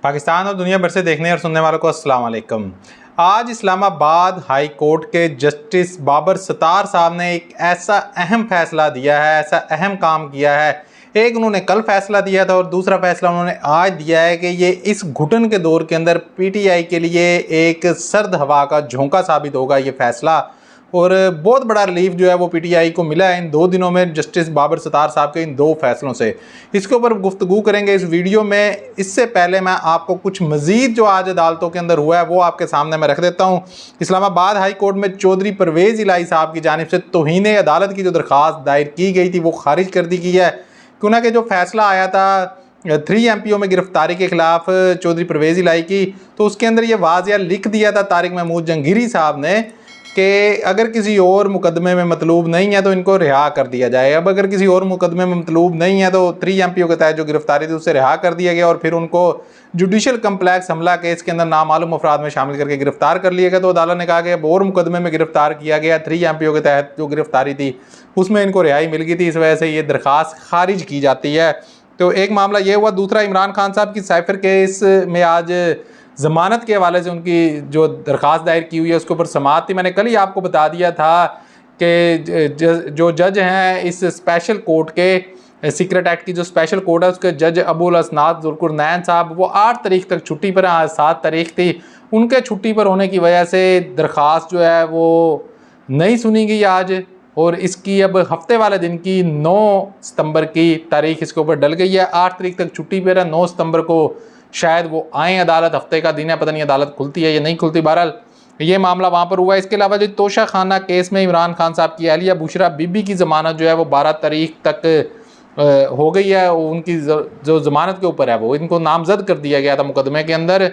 पाकिस्तान और दुनिया भर से देखने और सुनने वालों को अस्सलाम वालेकुम। आज इस्लामाबाद हाई कोर्ट के जस्टिस बाबर सत्तार साहब ने एक ऐसा अहम फैसला दिया है, ऐसा अहम काम किया है। एक उन्होंने कल फैसला दिया था और दूसरा फैसला उन्होंने आज दिया है कि ये इस घुटन के दौर के अंदर पीटीआई के लिए एक सर्द हवा का झोंका साबित होगा ये फैसला। और बहुत बड़ा रिलीफ जो है वो पीटीआई को मिला है इन 2 दिनों में जस्टिस बाबर सत्तार साहब के इन 2 फैसलों से। इसके ऊपर गुफ्तगू करेंगे इस वीडियो में। इससे पहले मैं आपको कुछ मजीद जो आज अदालतों के अंदर हुआ है वो आपके सामने मैं रख देता हूँ। इस्लामाबाद हाई कोर्ट में चौधरी परवेज़ इलाही साहब की जानिब से तौहीन अदालत की जो दरख्वास्त दायर की गई थी वो खारिज कर दी गई है। क्योंकि कि जो फैसला आया था 3 MPO में गिरफ्तारी के खिलाफ चौधरी परवेज़ इलाही की, तो उसके अंदर ये वाज़िया लिख दिया था तारिक महमूद जंगीरी साहब ने कि अगर किसी और मुकदमे में मतलूब नहीं है तो इनको रिहा कर दिया जाए। अब अगर किसी और मुकदमे में मतलूब नहीं है तो 3 MPO के तहत जो गिरफ्तारी थी उससे रिहा कर दिया गया और फिर उनको जुडिशल कम्प्लेक्स हमला केस के अंदर नामालूम अफराद में शामिल करके गिरफ्तार कर लिया गया। तो अदालत ने कहा कि अब और मुकदमे में गिरफ्तार किया गया, 3 MPO के तहत जो गिरफ्तारी थी उसमें इनको रिहाई मिल गई थी, इस वजह से ये दरख्वास्त खारिज की जाती है। तो एक मामला ये हुआ। दूसरा, इमरान खान साहब की साइफर केस में आज ज़मानत के हवाले से उनकी जो दरख्वास्त दायर की हुई है उसके ऊपर समाअत थी। मैंने कल ही आपको बता दिया था कि जो जज हैं इस स्पेशल कोर्ट के सीक्रेट एक्ट की जो स्पेशल कोर्ट है उसके जज अबुल असनाद जुल्कुरनैन साहब वो 8 तारीख तक छुट्टी पर हैं। आज 7 तारीख थी। उनके छुट्टी पर होने की वजह से दरख्वास्त जो है वो नहीं सुनी गई आज, और इसकी अब हफ्ते वाले दिन की 9 सितंबर की तारीख इसके ऊपर डल गई है। 8 तारीख तक छुट्टी पर है, 9 सितंबर को शायद वो आए अदालत। हफ्ते का दिन है, पता नहीं अदालत खुलती है या नहीं खुलती। बहरहाल ये मामला वहाँ पर हुआ है। इसके अलावा जो तोशा खाना केस में इमरान खान साहब की अहलिया बुशरा बीबी की ज़मानत जो है वो 12 तारीख तक हो गई है। उनकी जो ज़मानत के ऊपर है वो इनको नामजद कर दिया गया था मुकदमे के अंदर।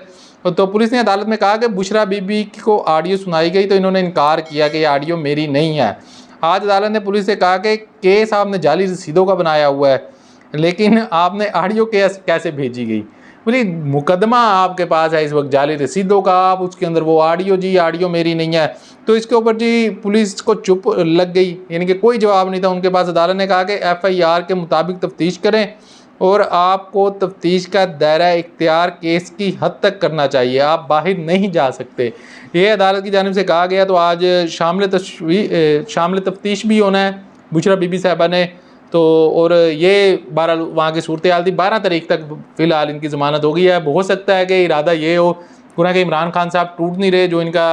तो पुलिस ने अदालत में कहा कि बुशरा बीबी को ऑडियो सुनाई गई तो इन्होंने इनकार किया कि ये ऑडियो मेरी नहीं है। आज अदालत ने पुलिस से कहा कि केस आपने जाली रसीदों का बनाया हुआ है, लेकिन आपने ऑडियो केस कैसे भेजी गई? बोली मुकदमा आपके पास है इस वक्त जाली रसीदों का, आप उसके अंदर वो ऑडियो मेरी नहीं है। तो इसके ऊपर जी पुलिस को चुप लग गई, यानी कि कोई जवाब नहीं था उनके पास। अदालत ने कहा कि FIR के मुताबिक तफ्तीश करें और आपको तफ्तीश का दायरा इख्तियार केस की हद तक करना चाहिए, आप बाहर नहीं जा सकते। ये अदालत की जानिब से कहा गया। तो आज शामिल तफ्तीश भी होना है बुशरा बीबी साहबा ने। तो और ये 12 वहाँ की सूरत हाल थी। 12 तारीख तक फ़िलहाल इनकी ज़मानत हो गई है। अब हो सकता है कि इरादा ये हो कि इमरान खान साहब टूट नहीं रहे। जो इनका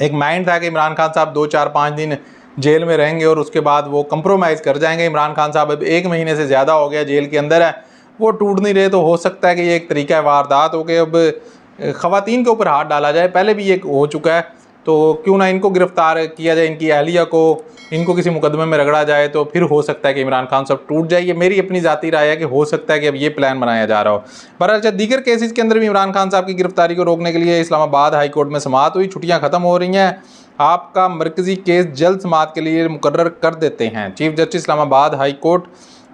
एक माइंड था कि इमरान खान साहब 2, 4, 5 दिन जेल में रहेंगे और उसके बाद वो कंप्रोमाइज़ कर जाएंगे। इमरान खान साहब अब 1 महीने से ज़्यादा हो गया जेल के अंदर है, वो टूट नहीं रहे। तो हो सकता है कि ये एक तरीका वारदात हो कि अब ख़वातीन के ऊपर हाथ डाला जाए। पहले भी ये हो चुका है, तो क्यों ना इनको गिरफ़्तार किया जाए, इनकी अहलिया को, इनको किसी मुकदमे में रगड़ा जाए, तो फिर हो सकता है कि इमरान खान साहब टूट जाए। ये मेरी अपनी ज़ाती राय है कि हो सकता है कि अब ये प्लान बनाया जा रहा हो। बहरहाल दीगर केसेस के अंदर भी इमरान खान साहब की गिरफ्तारी को रोकने के लिए इस्लामाबाद हाई कोर्ट में समाअत हुई। छुट्टियाँ ख़त्म हो रही हैं, आपका मरकज़ी केस जल्द समाअत के लिए मुकर्रर कर देते हैं chief justice Islamabad high court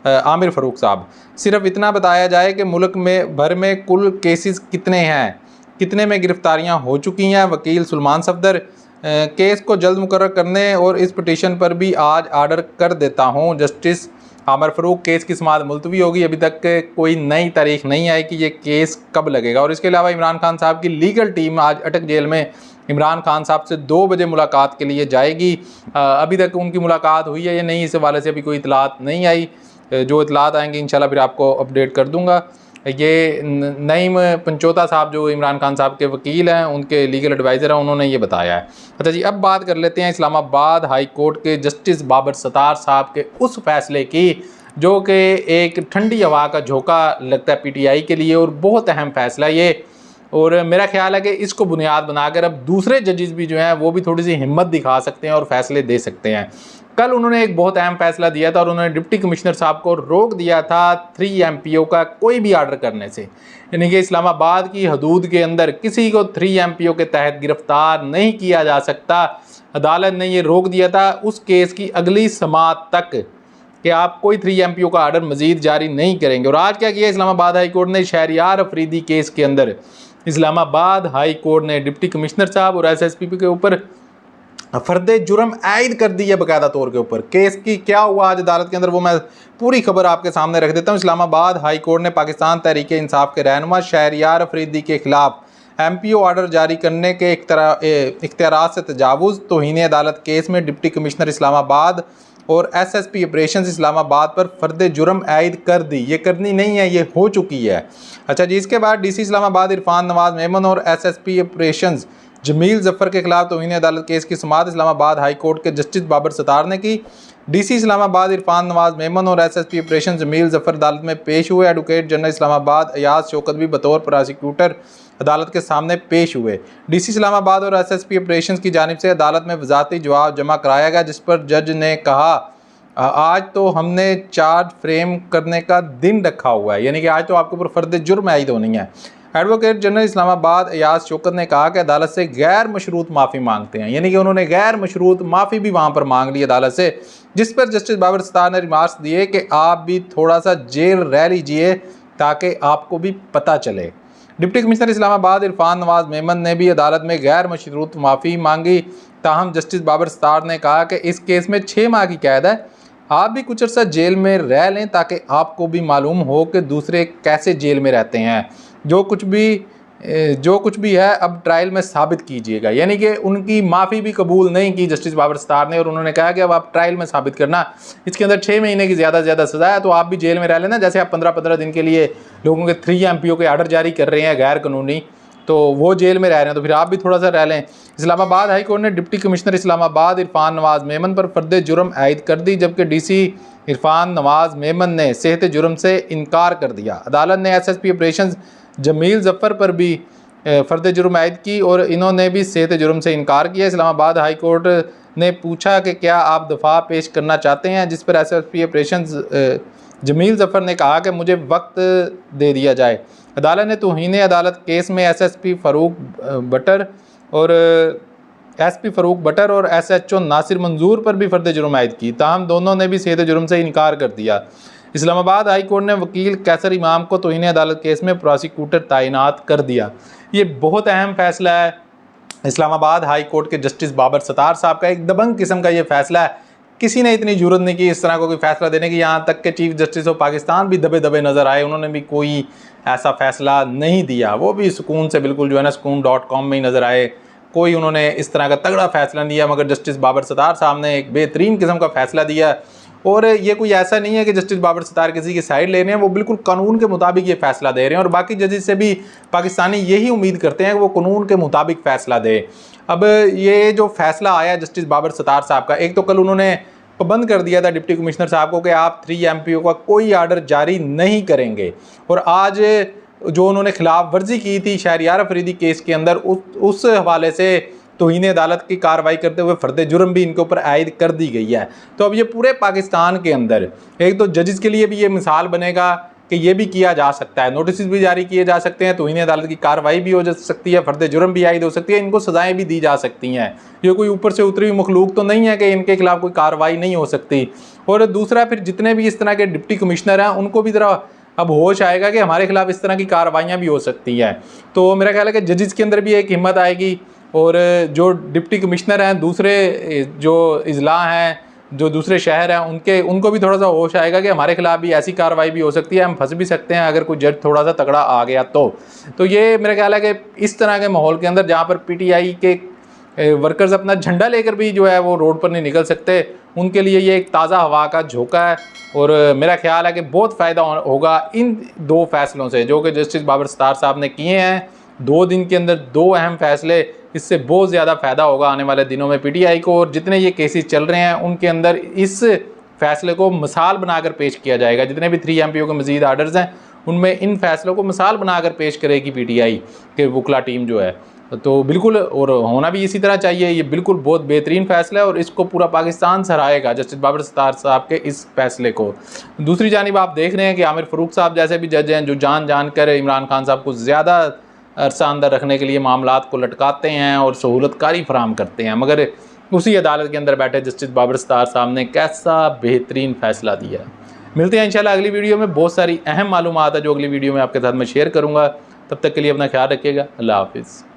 Aamir Farooq साहब। सिर्फ इतना बताया जाए कि मुल्क में भर में कुल केसेस कितने हैं, कितने में गिरफ्तारियाँ हो चुकी हैं। वकील सुलेमान सफदर, केस को जल्द मुकर्रर करने और इस पिटीशन पर भी आज आर्डर कर देता हूँ। जस्टिस आमिर फ़ारूक, केस की समाअत मुलतवी होगी। अभी तक कोई नई तारीख नहीं आई कि ये केस कब लगेगा। और इसके अलावा इमरान खान साहब की लीगल टीम आज अटक जेल में इमरान खान साहब से 2 बजे मुलाकात के लिए जाएगी। अभी तक उनकी मुलाकात हुई है या नहीं, इस हवाले से अभी कोई इतलात नहीं आई। जो इतलात आएंगी इंशाल्लाह फिर आपको अपडेट कर दूँगा। ये नईम पंचोता साहब जो इमरान खान साहब के वकील हैं, उनके लीगल एडवाइज़र हैं, उन्होंने ये बताया है। अच्छा जी, अब बात कर लेते हैं इस्लामाबाद हाई कोर्ट के जस्टिस बाबर सत्तार साहब के उस फैसले की जो कि एक ठंडी हवा का झोंका लगता है पीटीआई के लिए, और बहुत अहम फैसला ये। और मेरा ख्याल है कि इसको बुनियाद बनाकर अब दूसरे जजेस भी जो हैं वो भी थोड़ी सी हिम्मत दिखा सकते हैं और फैसले दे सकते हैं। कल उन्होंने एक बहुत अहम फैसला दिया था और उन्होंने डिप्टी कमिश्नर साहब को रोक दिया था 3 MPO का कोई भी आर्डर करने से, यानी कि इस्लामाबाद की हदूद के अंदर किसी को 3 MPO के तहत गिरफ्तार नहीं किया जा सकता। अदालत ने ये रोक दिया था उस केस की अगली समाअत तक कि आप कोई 3 MPO का आर्डर मजीद जारी नहीं करेंगे। और आज क्या किया इस्लामाबाद हाई कोर्ट ने, शहरियार अफरीदी केस के अंदर इस्लामाबाद हाई कोर्ट ने डिप्टी कमिश्नर साहब और SSP के ऊपर फर्द जुर्म आयद कर दी है बाकायदा तौर के ऊपर। केस की क्या हुआ आज अदालत के अंदर वो मैं पूरी खबर आपके सामने रख देता हूँ। इस्लामाबाद हाई कोर्ट ने पाकिस्तान तहरीक इंसाफ के रहनुमा शहरयार अफरीदी के खिलाफ MPO ऑर्डर जारी करने के इख्तियारात से तजावुज़ तौहीन अदालत केस में डिप्टी कमिश्नर इस्लामाबाद और SSP ऑपरेशंस इस्लामाबाद पर फर्द जुर्म आयद कर दी। ये करनी नहीं है, ये हो चुकी है। अच्छा जी, इसके बाद DC इस्लामाबाद इरफान नवाज मेमन और SSP ऑपरेशंस जमील जफ़र के खिलाफ तौहीन अदालत केस की समाअत इस्लामाबाद हाई कोर्ट के जस्टिस बाबर सतार ने की। DC इस्लामाबाद इरफान नवाज मेमन और SSP ऑपरेशन जमील जफ़र अदालत में पेश हुए। एडवोकेट जनरल इस्लामाबाद अयाज शौकत भी बतौर प्रोसिक्यूटर अदालत के सामने पेश हुए। DC इस्लामाबाद और SSP ऑपरेशन की जानिब से अदालत में वजाती जवाब जमा कराया गया, जिस पर जज ने कहा आज तो हमने चार्ज फ्रेम करने का दिन रखा हुआ है, यानी कि आज तो आपके ऊपर फर्द जुर्म आयद होनी है। एडवोकेट जनरल इस्लामाबाद अयाज शौकत ने कहा कि अदालत से गैर मशरूत माफ़ी मांगते हैं, यानी कि उन्होंने गैर मशरूत माफ़ी भी वहाँ पर मांग ली अदालत से, जिस पर जस्टिस बाबर सतार ने रिमार्क्स दिए कि आप भी थोड़ा सा जेल रह लीजिए ताकि आपको भी पता चले। डिप्टी कमिश्नर इस्लामाबाद इरफान नवाज मेमन ने भी अदालत में गैर मशरूत माफ़ी मांगी। ताहम जस्टिस बाबर सतार ने कहा कि इस केस में 6 माह की कैद है, आप भी कुछ अर्सा जेल में रह लें ताकि आपको भी मालूम हो कि दूसरे कैसे जेल में रहते हैं। जो कुछ भी है अब ट्रायल में साबित कीजिएगा, यानी कि उनकी माफ़ी भी कबूल नहीं की जस्टिस बाबर सतार ने, और उन्होंने कहा कि अब आप ट्रायल में साबित करना, इसके अंदर 6 महीने की ज़्यादा से ज़्यादा सज़ा है, तो आप भी जेल में रह लेना। जैसे आप 15-15 दिन के लिए लोगों के 3 MPO के आर्डर जारी कर रहे हैं गैर कानूनी, तो वो जेल में रह रहे हैं, तो फिर आप भी थोड़ा सा रह लें। इस्लामाबाद हाई कोर्ट ने डिप्टी कमिश्नर इस्लामाबाद इरफान नवाज मेमन पर फर्द जुर्म आयद कर दी, जबकि DC इरफान नवाज मेमन ने सेहत जुर्म से इनकार कर दिया। अदालत ने SSP ऑपरेशन जमील जफ़र पर भी फर्द जुर्म आयद की और इन्होंने भी सेहत जुर्म से इनकार किया। इस्लामाबाद हाई कोर्ट ने पूछा कि क्या आप दफ़ा पेश करना चाहते हैं, जिस पर SSP ऑपरेशन जमील जफ़र ने कहा कि मुझे वक्त दे दिया जाए। अदालत ने तौहीन अदालत केस में SSP फ़ारूक बटर और SHO नासिर मंजूर पर भी फर्द जुर्म आयद की, ताहम दोनों ने भी सेहत जुर्म से इनकार कर दिया। इस्लामाबाद हाई कोर्ट ने वकील कैसर इमाम को तौहीन अदालत केस में प्रोसिक्यूटर तैनात कर दिया। ये बहुत अहम फैसला है इस्लामाबाद हाई कोर्ट के जस्टिस बाबर सतार साहब का, एक दबंग किस्म का ये फैसला है। किसी ने इतनी जरूरत नहीं की इस तरह को कोई फैसला देने की, यहाँ तक के चीफ जस्टिस ऑफ पाकिस्तान भी दबे दबे नज़र आए, उन्होंने भी कोई ऐसा फैसला नहीं दिया। वो भी सुकून से बिल्कुल जो है ना सुकून.com में ही नज़र आए, कोई उन्होंने इस तरह का तगड़ा फैसला नहीं दिया। मगर जस्टिस बाबर सतार साहब ने एक बेहतरीन किस्म का फैसला दिया, और ये कोई ऐसा नहीं है कि जस्टिस बाबर सतार किसी की साइड ले रहे हैं, वो बिल्कुल कानून के मुताबिक ये फैसला दे रहे हैं, और बाकी जजेस से भी पाकिस्तानी यही उम्मीद करते हैं कि वो कानून के मुताबिक फ़ैसला दे। अब ये जो फैसला आया जस्टिस बाबर सतार साहब का, एक तो कल उन्होंने पाबंद कर दिया था डिप्टी कमिश्नर साहब को कि आप 3 MPO का कोई आर्डर जारी नहीं करेंगे, और आज जो उन्होंने खिलाफ वर्जी की थी शहरयार अफरीदी केस के अंदर, उस हवाले से तौहीन अदालत की कार्रवाई करते हुए फर्द जुर्म भी इनके ऊपर आयद कर दी गई है। तो अब ये पूरे पाकिस्तान के अंदर एक तो जजेस के लिए भी ये मिसाल बनेगा कि ये भी किया जा सकता है, नोटिस भी जारी किए जा सकते हैं, तौहीन अदालत की कार्रवाई भी हो जा सकती है, फर्द जुर्म भी आयद हो सकती है, इनको सज़ाएँ भी दी जा सकती हैं। ये कोई ऊपर से उतरी हुई मखलूक तो नहीं है कि इनके खिलाफ कोई कार्रवाई नहीं हो सकती। और दूसरा, फिर जितने भी इस तरह के डिप्टी कमिश्नर हैं उनको भी ज़रा अब होश आएगा कि हमारे खिलाफ इस तरह की कार्रवाइयाँ भी हो सकती हैं। तो मेरा ख्याल है कि जजेस के अंदर भी एक हिम्मत आएगी, और जो डिप्टी कमिश्नर हैं दूसरे जो अजला हैं जो दूसरे शहर हैं उनको भी थोड़ा सा होश आएगा कि हमारे खिलाफ भी ऐसी कार्रवाई भी हो सकती है, हम फंस भी सकते हैं अगर कोई जज थोड़ा सा तगड़ा आ गया तो ये मेरा ख्याल है कि इस तरह के माहौल के अंदर जहाँ पर PTI के वर्कर्स अपना झंडा लेकर भी जो है वो रोड पर नहीं निकल सकते, उनके लिए ये एक ताज़ा हवा का झोंका है। और मेरा ख्याल है कि बहुत फ़ायदा होगा इन 2 फैसलों से जो कि जस्टिस बाबर सतार साहब ने किए हैं। 2 दिन के अंदर 2 अहम फैसले, इससे बहुत ज़्यादा फ़ायदा होगा आने वाले दिनों में PTI को, और जितने ये केसेस चल रहे हैं उनके अंदर इस फैसले को मिसाल बनाकर पेश किया जाएगा। जितने भी 3 MPO के मज़ीद आर्डर्स हैं उनमें इन फैसलों को मिसाल बनाकर पेश करेगी PTI के वकला टीम जो है। तो बिल्कुल, और होना भी इसी तरह चाहिए, ये बिल्कुल बहुत बेहतरीन फ़ैसला है और इसको पूरा पाकिस्तान सराहेगा जस्टिस बाबर सतार साहब के इस फैसले को। दूसरी जानिब आप देख रहे हैं कि आमिर फ़ारूक साहब जैसे भी जज हैं जो जान कर इमरान खान साहब को ज़्यादा अरसा अंदर रखने के लिए मामलात को लटकाते हैं और सहूलतकारी फराम करते हैं, मगर उसी अदालत के अंदर बैठे जस्टिस बाबर सतार साहब ने कैसा बेहतरीन फ़ैसला दिया। मिलते हैं इंशाल्लाह अगली वीडियो में, बहुत सारी अहम मालूमात है जो अगली वीडियो में आपके साथ मैं शेयर करूँगा। तब तक के लिए अपना ख्याल रखिएगा। अल्लाह हाफिज़।